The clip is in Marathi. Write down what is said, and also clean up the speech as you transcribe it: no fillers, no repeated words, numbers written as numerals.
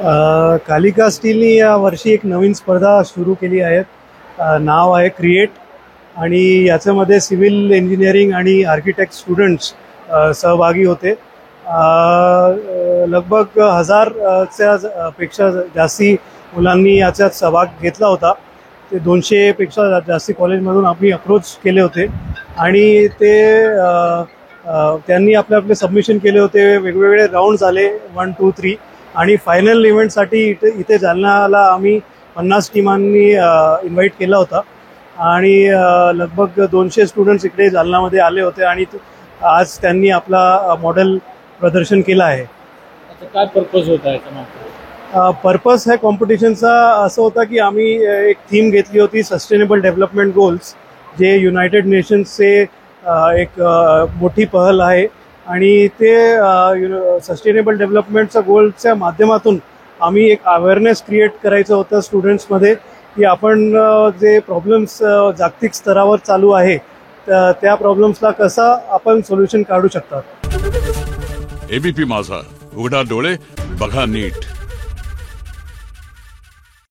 कालिका स्टीलनी या वर्षी एक नवीन स्पर्धा सुरू केली आहे. नाव आहे क्रिएट आणि याच्यामध्ये सिव्हिल इंजिनिअरिंग आणि आर्किटेक्ट स्टुडंट्स सहभागी होते. लगभग 1000च्या पेक्षा जास्ती मुलांनी याच्यात सहभाग घेतला होता. ते 200पेक्षा जास्ती कॉलेजमधून आम्ही अप्रोच केले होते आणि त्यांनी आपले सबमिशन केले होते. वेगवेगळे राऊंड झाले 1, 2, 3 आणि फायनल इव्हेंटसाठी इथे जालन्याला आम्ही 50 टीमांनी इन्व्हाइट केला होता आणि लगभग 200 स्टुडंट्स इकडे जालन्यामध्ये आले होते आणि आज त्यांनी आपला मॉडेल प्रदर्शन केला आहे. काय पर्पज होता याचा? पर्पज ह्या कॉम्पिटिशनचा असं होता की आम्ही एक थीम घेतली होती सस्टेनेबल डेव्हलपमेंट गोल्स, जे युनायटेड नेशन्सचे एक मोठी पहल आहे आणि ते सस्टेनेबल डेव्हलपमेंटच्या गोल्सच्या माध्यमातून आम्ही एक अवेअरनेस क्रिएट करायचं होतं स्टुडंट्समध्ये की आपण जे प्रॉब्लेम्स जागतिक स्तरावर चालू आहे त्या प्रॉब्लेम्सला कसं आपण सोल्युशन काढू शकतात. एबीपी माझा, उघडा डोळे बघा नीट.